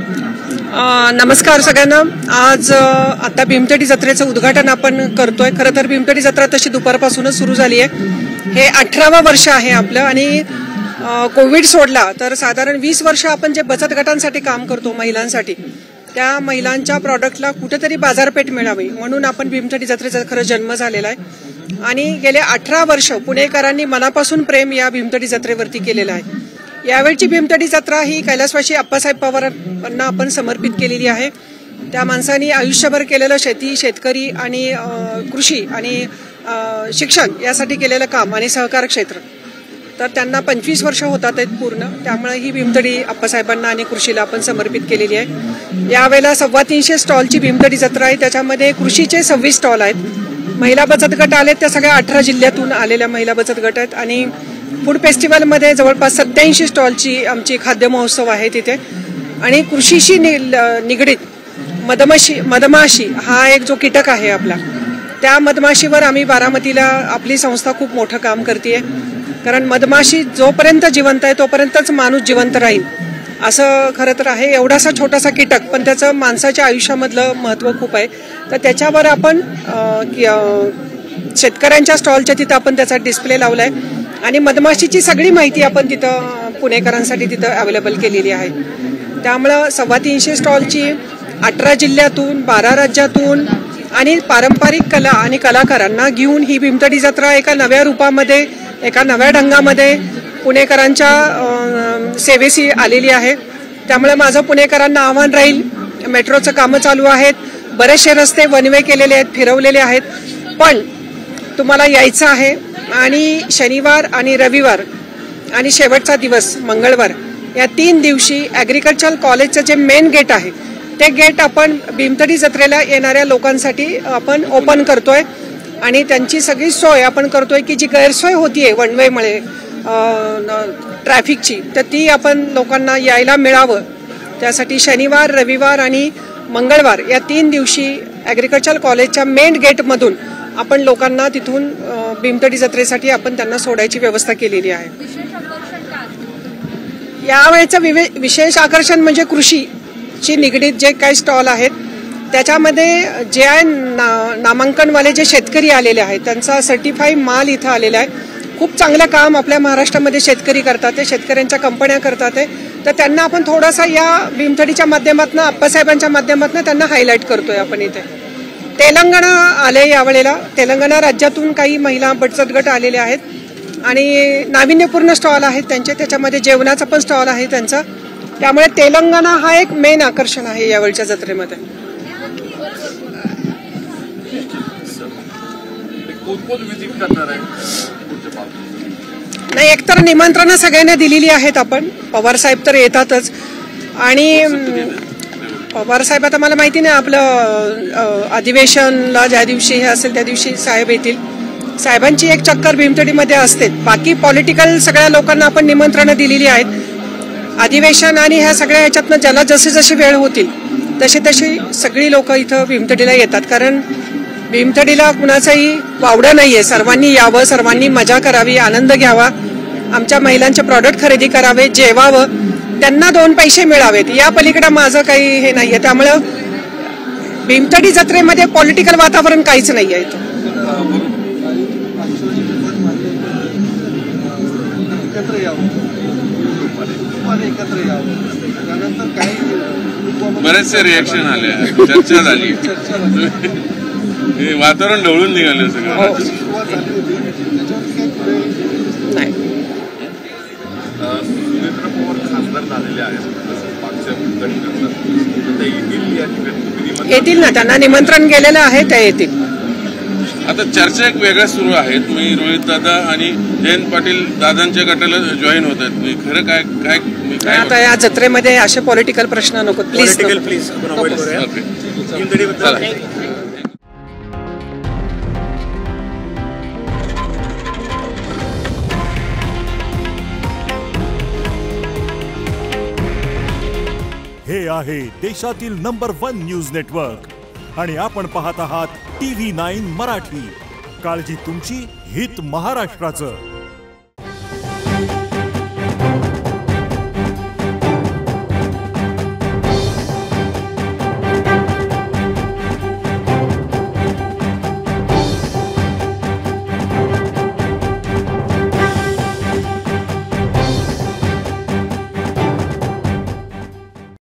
नमस्कार सगळ्यांना। आज आता भीमथडी जत्रेचं उद्घाटन आपण करतोय। खरं तर भीमथडी जत्रा तशी दुपारपासूनच सुरू झाली आहे। हे 18वं वर्ष आहे आपलं आणि कोविड सोडला तर साधारण 20 वर्ष आपण जे बचत गटांसाठी काम करतो महिलांसाठी, त्या महिलांच्या प्रॉडक्टला कुठेतरी बाजारपेठ मिळावी म्हणून आपण भीमथडी जत्रेचा खरं जन्म झालेला आहे। आणि गेले 18 वर्ष पुणेकरांनी मनापासून प्रेम या भीमथडी जत्रेवरती केलेलं आहे। यावेळची भीमथडी जत्रा ही कैलासवासी अप्पासाहेब पवारांना आपण समर्पित केलेली आहे। त्या माणसांनी आयुष्यभर केलेलं शेती, शेतकरी आणि कृषी आणि शिक्षण यासाठी केलेलं काम आणि सहकार क्षेत्र, तर त्यांना 25 वर्ष होतात आहेत पूर्ण। त्यामुळे ही भीमथडी अप्पासाहेबांना आणि कृषीला आपण समर्पित केलेली आहे। यावेळेला 350 स्टॉलची भीमथडी जत्रा आहे। त्याच्यामध्ये कृषीचे 26 स्टॉल आहेत। महिला बचत गट आलेत, त्या सगळ्या 18 जिल्ह्यातून आलेल्या महिला बचत गट आहेत। आणि फूड फेस्टिवलमध्ये जवळपास 87 स्टॉलची आमची खाद्य महोत्सव आहे तिथे। आणि कृषीशी निगडीत मधमाशी हा एक जो कीटक आहे आपला, त्या मधमाशीवर आम्ही बारामतीला आपली संस्था खूप मोठं काम करते। कारण मधमाशी जोपर्यंत जिवंत आहे तोपर्यंतच माणूस जिवंत राहील असं खरं तर आहे। एवढासा छोटासा कीटक पण त्याचं माणसाच्या आयुष्यामधलं महत्त्व खूप आहे। तर त्याच्यावर आपण शेतकऱ्यांच्या स्टॉलच्या तिथं आपण त्याचा डिस्प्ले लावलाय आणि मधमाशीची सगळी माहिती आपण तिथं पुणेकरांसाठी तिथं अवेलेबल केलेली आहे। त्यामुळं 350 स्टॉलची 18 जिल्ह्यातून 12 राज्यातून आणि पारंपरिक कला आणि कलाकारांना घेऊन ही भीमथडी जत्रा एका नव्या रूपामध्ये, एका नव्या ढंगामध्ये पुणेकरांच्या सेवेशी आलेली आहे। त्यामुळे माझं पुणेकरांना आव्हान राहील, मेट्रोचं कामं चालू आहेत, बरेचसे रस्ते वन वे केलेले आहेत, फिरवलेले आहेत, पण तुम्हाला यायचं आहे। आणि शनिवार आणि रविवार आणि शेवटचा दिवस मंगळवार या 3 दिवशी ॲग्रिकल्चर कॉलेजचं जे मेन गेट आहे ते गेट आपण भीमथडी जत्रेला येणाऱ्या लोकांसाठी आपण ओपन करतोय आणि त्यांची सगळी सोय आपण करतोय की जी गैरसोय होतीये वन वेमुळे ट्रॅफिकची, तर ती आपण लोकांना यायला मिळावं त्यासाठी शनिवार, रविवार आणि मंगळवार या 3 दिवशी ॲग्रिकल्चर कॉलेजच्या मेन गेटमधून आपण लोकांना तिथून भीमथडी जत्रेसाठी आपण त्यांना सोडायची व्यवस्था केलेली आहे। यावेळेचं विशेष आकर्षण म्हणजे कृषीची निगडीत जे काही स्टॉल आहेत त्याच्यामध्ये जे नामांकनवाले जे शेतकरी आलेले आहेत त्यांचा सर्टिफाईड माल इथं आलेला आहे। खूप चांगलं काम आपल्या महाराष्ट्रामध्ये शेतकरी करतात, ते शेतकऱ्यांच्या कंपन्या करतात, तर त्यांना आपण थोडासा या भीमथडीच्या माध्यमातून, अप्पासाहेबांच्या माध्यमातून त्यांना हायलाईट करतोय आपण इथे। तेलंगणा आले यावेळेला, तेलंगणा राज्यातून काही महिला बचत गट आलेले आहेत आणि नाविन्यपूर्ण स्टॉल आहेत त्यांचे, त्याच्यामध्ये जेवणाचा पण स्टॉल आहे त्यांचा। त्यामुळे तेलंगणा हा एक मेन आकर्षण आहे यावेळच्या जत्रेमध्ये। नाही, एकतर निमंत्रणं सगळ्यांना दिलेली आहेत आपण, पवार साहेब तर येतातच आणि पवार साहेब आता मला माहिती नाही आपलं अधिवेशनला ज्या दिवशी हे असेल त्या दिवशी साहेब येतील। साहेबांची एक चक्कर भीमथडीमध्ये असते, बाकी पॉलिटिकल सगळ्या लोकांना आपण निमंत्रणं दिलेली आहेत। अधिवेशन आणि ह्या सगळ्या ह्याच्यातनं ज्याला जशी वेळ होतील तशी सगळी लोक इथं भीमथडीला येतात। कारण भीमथडीला कुणाचंही वावडं नाहीये, सर्वांनी यावं, सर्वांनी मजा करावी, आनंद घ्यावा, आमच्या महिलांचे प्रॉडक्ट खरेदी करावे, जेवावं, त्यांना 2 पैसे मिळावेत, या पलीकडे माझं काही हे नाहीये। त्यामुळं भीमथडी जत्रेमध्ये पॉलिटिकल वातावरण काहीच नाही आहे इथं। बरेचसे रिएक्शन आले, चर्चा झाली, वातावरण ढवळून निघालं सगळं। येतील ना, त्यांना निमंत्रण गेलेलं आहे, त्या येतील। आता चर्चा एक वेगळ्या सुरू आहेत, मी रोहित दादा आणि जयंत पाटील दादांच्या गटाला जॉईन होत आहेत, खरं काय आता या जत्रेमध्ये असे पॉलिटिकल प्रश्न नको प्लीज। हे आहे देशातील नंबर 1 न्यूज नेटवर्क आणि आपण पाहत आहात TV9 मराठी। काळजी तुमची, हित महाराष्ट्राचं।